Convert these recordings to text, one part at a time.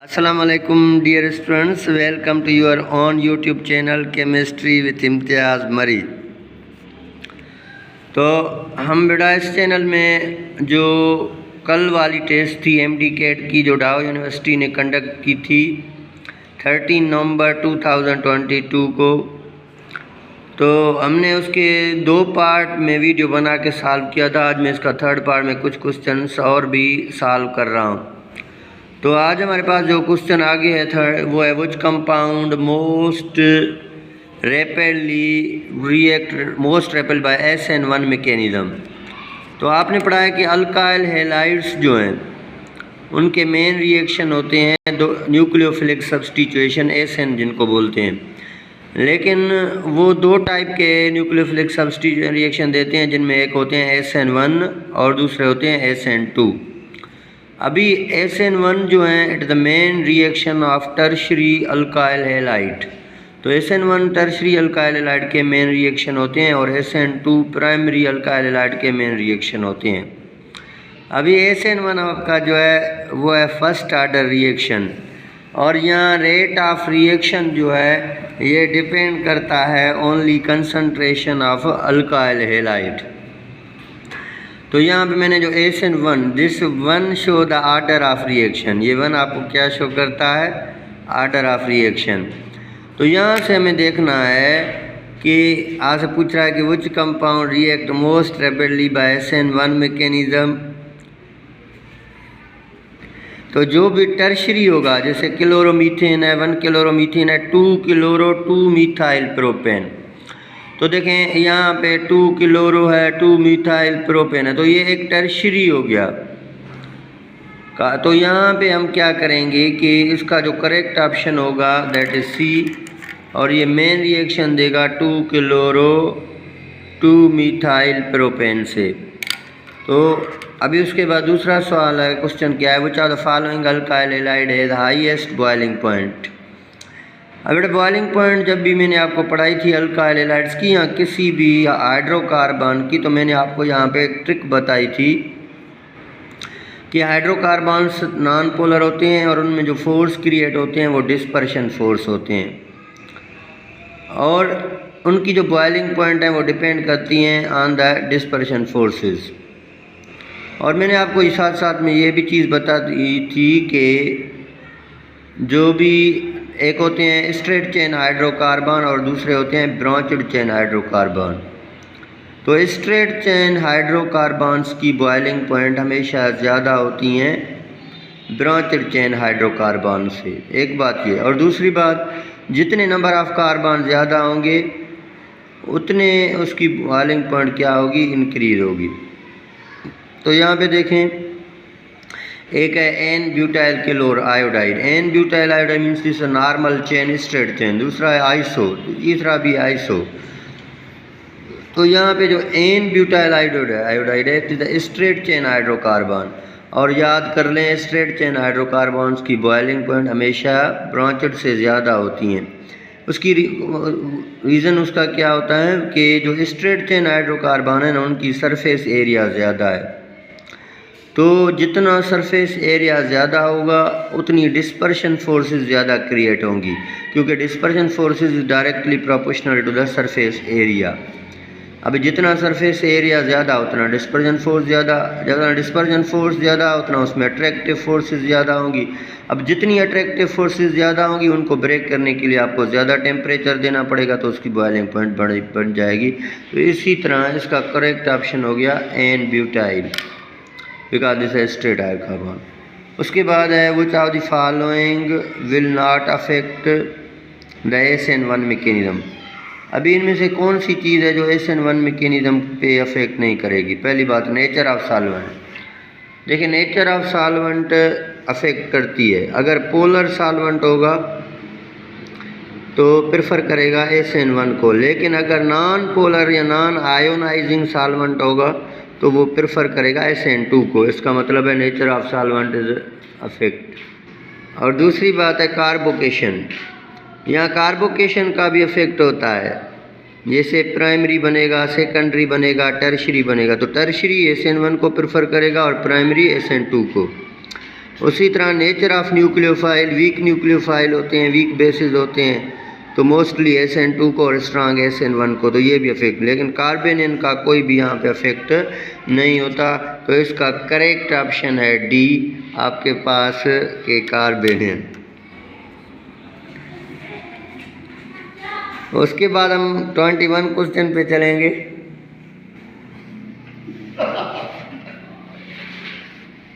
अस्सलाम वालेकुम dear students, welcome to your own YouTube channel chemistry with Imtiyaz Mari. तो हम बेटा इस चैनल में जो कल वाली टेस्ट थी एमडी कैट की, जो डाउ यूनिवर्सिटी ने कंडक्ट की थी 13 नवंबर 2022 को, तो हमने उसके 2 पार्ट में वीडियो बना के सॉल्व किया था। आज मैं इसका 3rd पार्ट में कुछ क्वेश्चंस और भी सॉल्व कर रहा हूँ। तो आज हमारे पास जो क्वेश्चन आगे है थर्ड, वो है which compound most repelled by SN1 mechanism. तो आपने पढ़ा है कि अल्काइल हैलाइड्स जो हैं उनके मेन रिएक्शन होते हैं दो न्यूक्लियोफिलिक सब्स्टिट्यूशन, SN जिनको बोलते हैं। लेकिन वो 2 टाइप के न्यूक्लियोफिलिक सब्स्टिट्यूशन रिएक्शन देते हैं, जिनमें एक होते हैं SN1 और दूसरे होते हैं SN2। अभी SN1 जो है it is the main reaction of tertiary alkyl halide. तो SN1 टर्शरी अल्काइल हैलाइड के मेन रिएक्शन होते हैं और SN2 प्राइमरी अल्काइल हैलाइड के मेन रिएक्शन होते हैं। अभी SN1 आपका जो है वो है फर्स्ट आर्डर रिएक्शन, और यहाँ रेट ऑफ रिएक्शन जो है ये डिपेंड करता है only concentration of alkyl halide. तो यहाँ पे मैंने जो SN1, this 1 show the order of reaction, ये 1 आपको क्या शो करता है? Order of reaction. तो यहाँ से हमें देखना है कि आपसे पूछ रहा है कि which compound react most rapidly by SN1 mechanism. तो जो भी टर्शरी होगा, जैसे क्लोरोमीथेन है, 1 क्लोरोमीथेन है, 2 क्लोरो 2 मिथाइल प्रोपेन। तो देखें यहाँ पे 2 क्लोरो है, 2 मिथाइल प्रोपेन है, तो ये एक टर्शरी हो गया का। तो यहाँ पे हम क्या करेंगे कि इसका जो करेक्ट ऑप्शन होगा दैट इज C, और ये मेन रिएक्शन देगा 2 क्लोरो 2 मिथाइल प्रोपेन से। तो अभी उसके बाद दूसरा सवाल है, क्वेश्चन क्या है, which are the following alkyl halide has highest boiling point. अब बॉइलिंग पॉइंट जब भी मैंने आपको पढ़ाई थी अल्काइल हैलाइड्स की या किसी भी हाइड्रोकार्बन की, तो मैंने आपको यहाँ पे एक ट्रिक बताई थी कि हाइड्रोकार्बन्स नॉन पोलर होते हैं और उनमें जो फोर्स क्रिएट होते हैं वो डिस्पर्शन फोर्स होते हैं, और उनकी जो बॉइलिंग पॉइंट है वो डिपेंड करती हैं ऑन द डिस्पर्शन फोर्सेस। और मैंने आपको इस साथ साथ में ये भी चीज़ बता दी थी कि जो भी एक होते हैं स्ट्रेट चेन हाइड्रोकार्बन और दूसरे होते हैं ब्रांच्ड चेन हाइड्रोकार्बन। तो स्ट्रेट चेन हाइड्रोकार्बन्स की बॉइलिंग पॉइंट हमेशा ज़्यादा होती हैं ब्रांच्ड चेन हाइड्रोकार्बन से, एक बात ये। और दूसरी बात, जितने नंबर ऑफ कार्बन ज़्यादा होंगे उतने उसकी बॉइलिंग पॉइंट क्या होगी? इंक्रीज होगी। तो यहाँ पे देखें, एक है N butyl chlor iodide. N butyl iodide means this normal chain, straight chain. दूसरा है आइसो, तीसरा भी आइसो। तो यहाँ पे जो N ब्यूटाइल आयोडाइड है it is the straight chain hydrocarbon. और याद कर लें, स्ट्रेट चेन हाइड्रोकार्बन्स की बॉइलिंग पॉइंट हमेशा ब्रांचड से ज़्यादा होती हैं। उसकी रीज़न उसका क्या होता है कि जो स्ट्रेट चेन हाइड्रोकार्बन है ना, उनकी सरफेस एरिया ज़्यादा है। तो जितना सरफेस एरिया ज़्यादा होगा उतनी डिस्पर्शन फोर्सेस ज़्यादा क्रिएट होंगी, क्योंकि dispersion forces is directly proportional to the surface area. अभी जितना सरफेस एरिया ज़्यादा उतना डिस्पर्जन फोर्स ज़्यादा, जितना डिस्पर्जन फोर्स ज़्यादा उतना उसमें अट्रैक्टिव फोर्सेस ज़्यादा होंगी। अब जितनी अट्रैक्टिव फोर्सेस ज़्यादा होंगी उनको ब्रेक करने के लिए आपको ज़्यादा टेम्परेचर देना पड़ेगा, तो उसकी बॉइलिंग पॉइंट बन जाएगी। तो इसी तरह इसका करेक्ट ऑप्शन हो गया N ब्यूटाइल, बिकॉज दिस है स्ट्रेट हाइड्रोकार्बन। उसके बाद है which of the following will not affect the SN1 mechanism. अभी इनमें से कौन सी चीज़ है जो SN1 मैकेनिज्म पे अफेक्ट नहीं करेगी? पहली बात, नेचर ऑफ सॉल्वेंट। देखिए, नेचर ऑफ सॉल्वेंट अफेक्ट करती है। अगर पोलर सॉल्वेंट होगा तो प्रेफर करेगा SN1 को, लेकिन अगर नॉन पोलर या नॉन आयोनाइजिंग सॉल्वेंट होगा तो वो प्रेफर करेगा SN2 को। इसका मतलब है nature of solvent is affect. और दूसरी बात है कार्बोकेशन। यहाँ कार्बोकेशन का भी अफेक्ट होता है, जैसे प्राइमरी बनेगा, सेकेंडरी बनेगा, टर्शरी बनेगा। तो टर्शरी SN1 को प्रेफर करेगा और प्राइमरी SN2 को। उसी तरह nature of nucleophile, weak nucleophile होते हैं, वीक बेसिस होते हैं, तो मोस्टली SN2 को और स्ट्रांग SN1 को, तो ये भी अफेक्ट, लेकिन कार्बेनियन का कोई भी यहाँ पे अफेक्ट नहीं होता। तो इसका करेक्ट ऑप्शन है डी आपके पास के कार्बेनियन। उसके बाद हम 21 क्वेश्चन पे चलेंगे।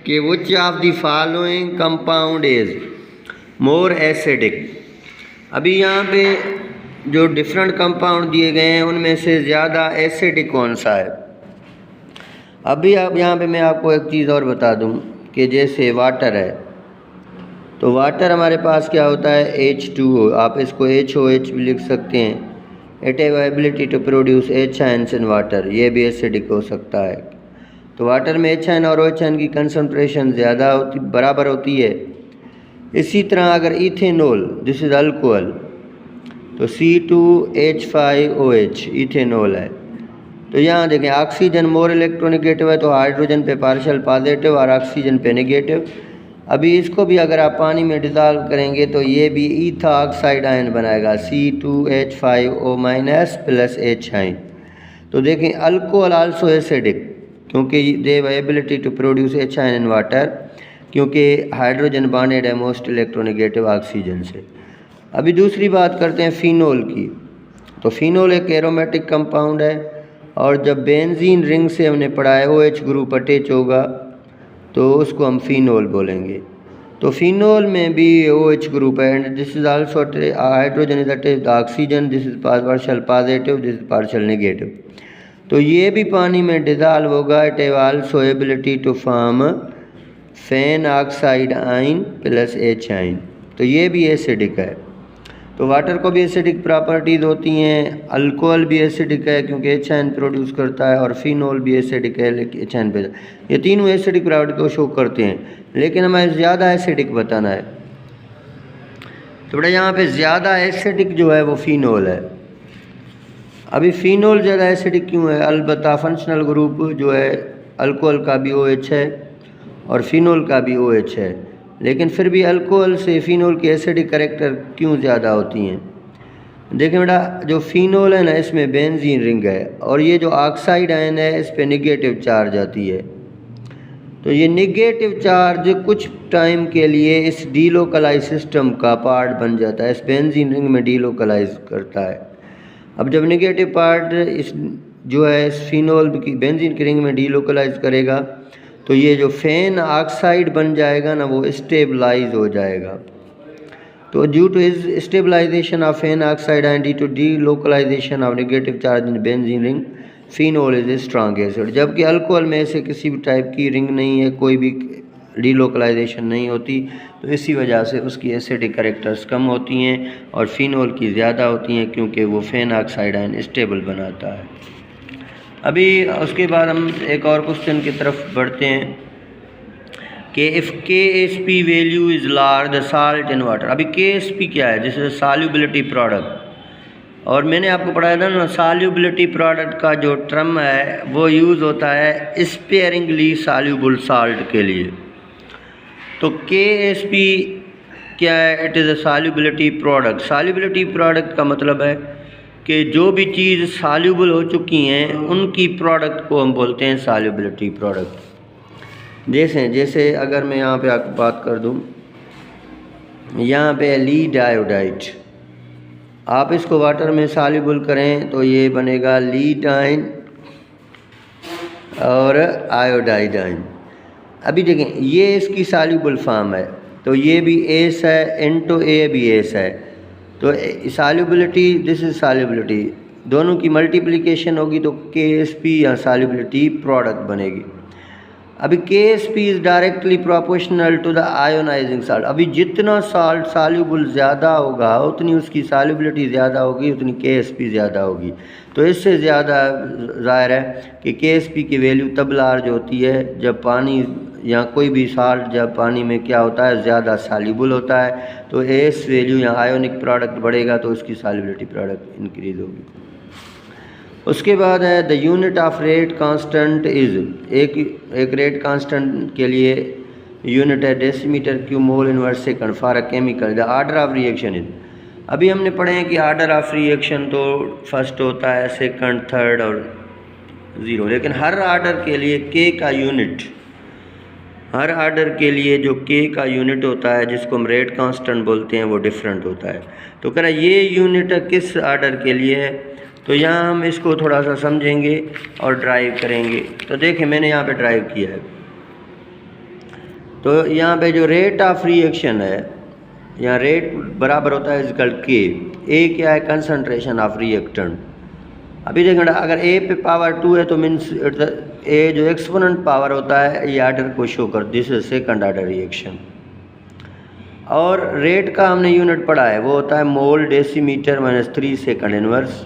कि which of the following compound is more acidic. अभी यहाँ पे जो डिफरेंट कंपाउंड दिए गए हैं उनमें से ज़्यादा एसिडिक कौन सा है। अभी आप यहाँ पे मैं आपको एक चीज़ और बता दूँ कि जैसे वाटर है, तो वाटर हमारे पास क्या होता है H2O, आप इसको HOH भी लिख सकते हैं। It have ability to produce H ions in water, ये भी एसिडिक हो सकता है। तो वाटर में H आयन और OH आयन की कंसंट्रेशन ज़्यादा बराबर होती है। इसी तरह अगर इथेनॉल, दिस इज़ अल्कोहल, तो C2H5OH इथेनॉल है। तो यहाँ देखें ऑक्सीजन मोर इलेक्ट्रोनेगेटिव है, तो हाइड्रोजन पे पार्शियल पॉजिटिव और ऑक्सीजन पे नेगेटिव। अभी इसको भी अगर आप पानी में डिज़ोल्व करेंगे तो ये भी ईथा ऑक्साइड आयन बनाएगा, C2H5O- प्लस H आयन। तो देखें अल्कोहल आल्सो एसिडिक, क्योंकि they have ability to produce H ion in water, क्योंकि हाइड्रोजन बॉन्डेड है मोस्ट इलेक्ट्रोनेगेटिव ऑक्सीजन से। अभी दूसरी बात करते हैं फिनोल की। तो फिनोल एक एरोमेटिक कंपाउंड है, और जब बेंजीन रिंग से हमने पढ़ा है OH ग्रुप अटैच होगा तो उसको हम फिनोल बोलेंगे। तो फिनोल में भी OH ग्रुप है, and this is also hydrogen is attached oxygen, this is partial positive, this is partial negative. तो ये भी पानी में डिजॉल्व होगा। It have also ability to form phenoxide ion plus H ion, तो ये भी एसिडिक है। तो वाटर को भी एसिडिक प्रॉपर्टीज़ होती हैं, अल्कोहल भी एसिडिक है क्योंकि H आयन प्रोड्यूस करता है, और फिनोल भी एसिडिक है लेकिन H आयन पे, ये तीनों एसिडिक प्रॉपर्टी को शो करते हैं। लेकिन हमें ज़्यादा एसिडिक बताना है, तो बेटा यहाँ पे ज़्यादा एसिडिक जो है वो फिनोल है। अभी फिनोल ज़्यादा एसिडिक क्यों है? अलबत्ता फंक्शनल ग्रुप जो है अल्कोहल का भी OH है और फिनोल का भी OH है, लेकिन फिर भी अल्कोहल से फिनोल की एसिडिक कैरेक्टर क्यों ज़्यादा होती हैं? देखें बेटा, जो फिनोल है ना, इसमें बेंजीन रिंग है, और ये जो ऑक्साइड आयन है इस पे नेगेटिव चार्ज आती है। तो ये नेगेटिव चार्ज कुछ टाइम के लिए इस डीलोकलाइज सिस्टम का पार्ट बन जाता है, इस बेंजीन रिंग में डीलोकलाइज करता है। अब जब नेगेटिव पार्ट इस जो है इस फिनोल की बेंजीन की रिंग में डीलोकलाइज करेगा, तो ये जो फेन ऑक्साइड बन जाएगा ना, वो स्टेबलाइज हो जाएगा। तो due to is stabilisation of phenoxide and due to delocalisation of negative charge in benzene ring, phenol is a strong acid. जबकि अल्कोहल में ऐसे किसी भी टाइप की रिंग नहीं है, कोई भी डीलोकलाइजेशन नहीं होती, तो इसी वजह से उसकी एसिडिक कैरेक्टर्स कम होती हैं और फिनोल की ज़्यादा होती हैं, क्योंकि वो फेन ऑक्साइड आयन स्टेबल बनाता है। अभी उसके बाद हम एक और क्वेश्चन की तरफ बढ़ते हैं कि if KSP value is large the salt in water. अभी KSP क्या है? दिस इज सॉल्युबिलिटी प्रोडक्ट, और मैंने आपको पढ़ाया था ना, सॉल्युबिलिटी प्रोडक्ट का जो टर्म है वो यूज़ होता है स्पेयरिंगली सॉल्युबल साल्ट के लिए। तो KSP क्या है? It is a solubility product. Solubility product का मतलब है कि जो भी चीज़ सॉल्युबल हो चुकी हैं उनकी प्रोडक्ट को हम बोलते हैं सॉल्युबिलिटी प्रोडक्ट। जैसे अगर मैं यहाँ पे आपको बात कर दूँ, यहाँ पे लीड आयोडाइड, आप इसको वाटर में सॉल्युबल करें तो ये बनेगा लीड आयन और आयोडाइड आयन। अभी देखें, ये इसकी सॉल्युबल फॉर्म है, तो ये भी एस है, इनटू ए भी एस है, तो सॉल्युबिलिटी, दिस इज सॉल्युबिलिटी, दोनों की मल्टीप्लिकेशन होगी तो KSP या सॉल्युबिलिटी प्रोडक्ट बनेगी। अभी KSP is directly proportional to the ionising salt. अभी जितना साल्ट सॉल्युबल ज़्यादा होगा उतनी उसकी सॉल्युबिलिटी ज़्यादा होगी, उतनी KSP ज़्यादा होगी। तो इससे ज़्यादा ज़ाहिर है कि KSP की वैल्यू तब लार्ज होती है जब पानी या कोई भी साल्ट जब पानी में क्या होता है, ज़्यादा सॉल्युबल होता है। तो एस वैल्यू या आयोनिक प्रोडक्ट बढ़ेगा तो उसकी सॉल्युबिलिटी प्रोडक्ट इंक्रीज होगी। उसके बाद है the unit of rate constant is, एक रेट कांस्टेंट के लिए यूनिट है decimetre cube mole inverse second for a chemical. The order of reaction is, अभी हमने पढ़े हैं कि ऑर्डर ऑफ रिएक्शन तो फर्स्ट होता है, सेकंड, थर्ड और 0, लेकिन हर ऑर्डर के लिए के का यूनिट, हर ऑर्डर के लिए जो के का यूनिट होता है जिसको हम रेट कांस्टेंट बोलते हैं वो डिफरेंट होता है। तो कह रहा है ये यूनिट किस ऑर्डर के लिए है, तो यहाँ हम इसको थोड़ा सा समझेंगे और ड्राइव करेंगे। तो देखें मैंने यहाँ पे ड्राइव किया है, तो यहाँ पे जो रेट ऑफ रिएक्शन है, यहाँ रेट बराबर होता है इक्वल के। ए क्या है, कंसंट्रेशन ऑफ रिएक्टेंट। अभी देखें अगर ए पे पावर 2 है तो मीन्स ए जो एक्सपोनेंट पावर होता है ये ऑर्डर को शो कर, this is second order reaction. और रेट का हमने यूनिट पढ़ा है, वो होता है मोल डेसीमीटर -3 सेकंड इनवर्स।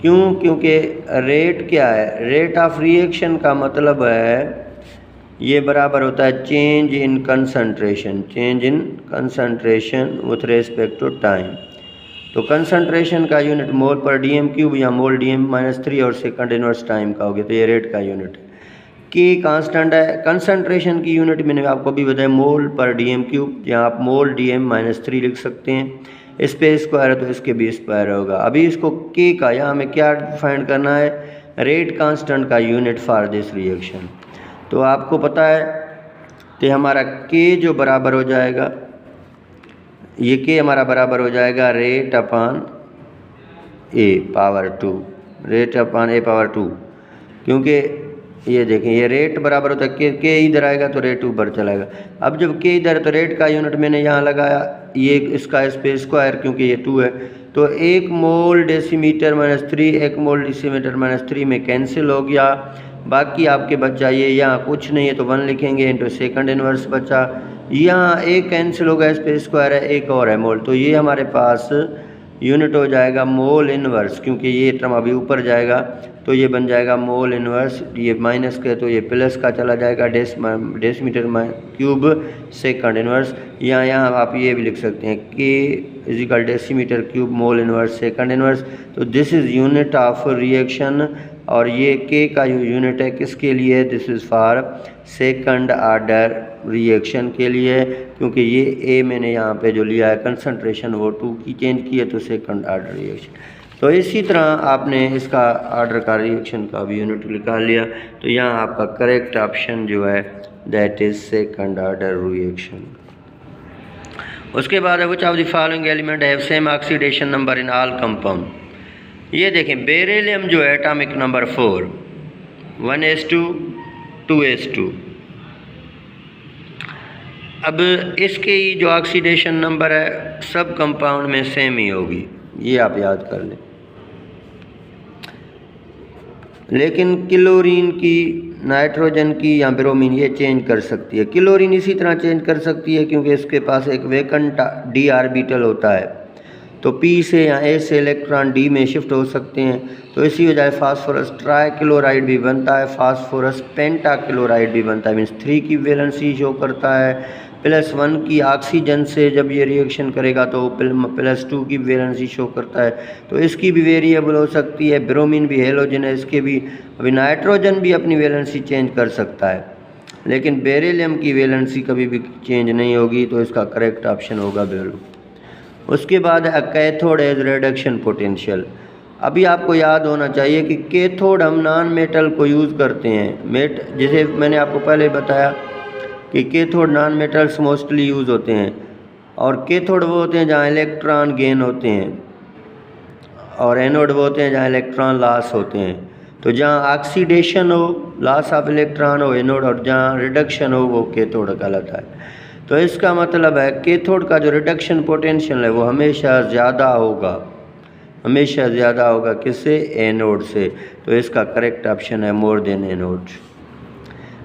क्यों? क्योंकि रेट क्या है, रेट ऑफ रिएक्शन का मतलब है ये बराबर होता है change in concentration, change in concentration with respect to time. तो कंसंट्रेशन का unit mole per DM cube या मोल डीएम -3 और सेकंड इनवर्स टाइम का हो गया, तो ये रेट का यूनिट है। के कांस्टेंट है, कंसंट्रेशन की यूनिट मैंने आपको भी बताया मोल पर डीएम क्यूब, या आप मोल डीएम -3 लिख सकते हैं। इस पे स्क्वायर है तो इसके भी स्क्वायर होगा। अभी इसको के का यहाँ हमें क्या फाइंड करना है, रेट कांस्टेंट का यूनिट फॉर दिस रिएक्शन। तो आपको पता है कि हमारा के जो बराबर हो जाएगा, ये के हमारा बराबर हो जाएगा रेट अपान ए पावर 2, रेट अपान ए पावर 2। क्योंकि ये देखें ये रेट बराबर होता है के इधर आएगा तो रेट ऊपर चलाएगा। अब जब के इधर है तो रेट का यूनिट मैंने यहाँ लगाया, ये इसका इस पे स्क्वायर, क्योंकि ये 2 है तो 1 मोल डेसीमीटर -3 1 मोल डेसीमीटर -3 में कैंसिल हो गया। बाकी आपके बचा ये यहाँ कुछ नहीं है तो 1 लिखेंगे इंटू सेकंड इनवर्स बचा, यहाँ एक कैंसिल होगा, इस पे स्क्वायर है, एक और है मोल, तो ये हमारे पास यूनिट हो जाएगा मोल इनवर्स। क्योंकि ये टर्म अभी ऊपर जाएगा तो ये बन जाएगा मोल इनवर्स, ये माइनस के तो ये प्लस का चला जाएगा, डेसीमीटर क्यूब सेकंड इनवर्स। यहाँ आप ये भी लिख सकते हैं k is equal decimetre cube mole inverse second inverse. तो this is unit of reaction, और ये के का यूनिट है किसके लिए, this is for second order reaction के लिए। क्योंकि ये ए मैंने यहाँ पे जो लिया है कंसंट्रेशन वो 2 की चेंज की है तो सेकंड ऑर्डर रिएक्शन। तो इसी तरह आपने इसका ऑर्डर का रिएक्शन का भी यूनिट निकाल लिया। तो यहाँ आपका करेक्ट ऑप्शन जो है that is second order reaction. उसके बाद which of the following element have same oxidation number in all compound. ये देखें बेरिलियम जो है एटॉमिक नंबर 4, 1s2 2s2। अब इसके जो ऑक्सीडेशन नंबर है सब कंपाउंड में सेम ही होगी, ये आप याद कर लें। लेकिन क्लोरीन की, नाइट्रोजन की या ब्रोमीन ये चेंज कर सकती है। क्लोरीन इसी तरह चेंज कर सकती है क्योंकि इसके पास एक वैकेंट डी ऑर्बिटल होता है, तो पी से या ए से इलेक्ट्रॉन डी में शिफ्ट हो सकते हैं। तो इसी वजह से फास्फोरस ट्राइक्लोराइड भी बनता है, फास्फोरस पेंटाक्लोराइड भी बनता है, मीन्स 3 की वैलेंसी शो करता है। +1 की ऑक्सीजन से जब ये रिएक्शन करेगा तो +2 की वैलेंसी शो करता है। तो इसकी भी वेरिएबल हो सकती है। ब्रोमीन भी हेलोजन है, इसके भी। अभी नाइट्रोजन भी अपनी वैलेंसी चेंज कर सकता है, लेकिन बेरिलियम की वैलेंसी कभी भी चेंज नहीं होगी, तो इसका करेक्ट ऑप्शन होगा बेरिलियम। उसके बाद है कैथोड एज रिडक्शन पोटेंशियल। अभी आपको याद होना चाहिए कि कैथोड हम नॉन मेटल को यूज़ करते हैं। जैसे मैंने आपको पहले बताया कि cathode non metals mostly use होते हैं, और कैथोड वो होते हैं जहाँ इलेक्ट्रॉन गेन होते हैं, और एनोड वो होते हैं जहाँ इलेक्ट्रॉन लॉस होते हैं। तो जहाँ ऑक्सीडेशन हो, लॉस ऑफ इलेक्ट्रॉन हो एनोड, और जहाँ रिडक्शन हो वो कैथोड कहलाता है। तो इसका मतलब है कैथोड का जो रिडक्शन पोटेंशियल है वो हमेशा ज़्यादा होगा, हमेशा ज़्यादा होगा किससे, एनोड से। तो इसका करेक्ट ऑप्शन है मोर देन एनोड।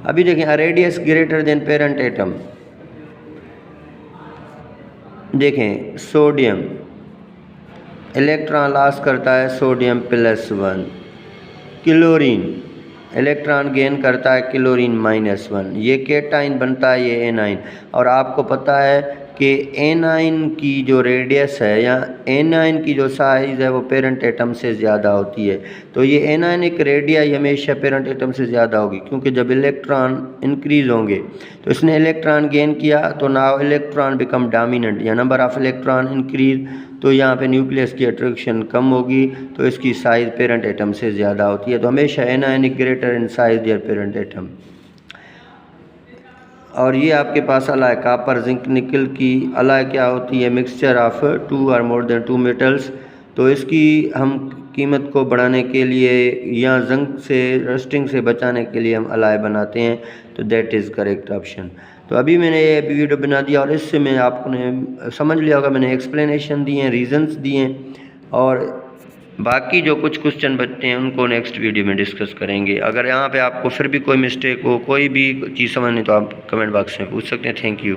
अभी देखें radius greater than parent atom. देखें सोडियम इलेक्ट्रॉन लॉस करता है, सोडियम +1। क्लोरीन इलेक्ट्रॉन गेन करता है, क्लोरीन -1। ये केटाइन बनता है, ये एनाइन। और आपको पता है कि एनाइन की जो रेडियस है या एनाइन की जो साइज़ है वो पेरेंट एटम से ज़्यादा होती है। तो ये एनाइनिक रेडियाई हमेशा पेरेंट एटम से ज़्यादा होगी, क्योंकि जब इलेक्ट्रॉन इंक्रीज़ होंगे तो इसने इलेक्ट्रॉन गेन किया, तो नाउ इलेक्ट्रॉन बिकम डोमिनेंट या नंबर ऑफ़ इलेक्ट्रॉन इंक्रीज, तो यहाँ पे न्यूक्लियस की अट्रैक्शन कम होगी, तो इसकी साइज़ पेरेंट एटम से ज़्यादा होती है। तो हमेशा anionic greater in size there parent atom. और ये आपके पास अलाय कापर जिंक निकल की अलाय क्या होती है, मिक्सचर ऑफ 2 और मोर देन 2 मेटल्स। तो इसकी हम कीमत को बढ़ाने के लिए या जंग से रस्टिंग से बचाने के लिए हम अलाय बनाते हैं, तो दैट इज़ करेक्ट ऑप्शन। तो अभी मैंने ये वीडियो बना दिया और इससे मैं आपने समझ लिया होगा, मैंने एक्सप्लेनेशन दिए हैं, रीजंस दिए हैं, और बाकी जो कुछ क्वेश्चन बचते हैं उनको नेक्स्ट वीडियो में डिस्कस करेंगे। अगर यहाँ पे आपको फिर भी कोई मिस्टेक हो, कोई भी चीज़ समझ नहीं, तो आप कमेंट बॉक्स में पूछ सकते हैं। Thank you.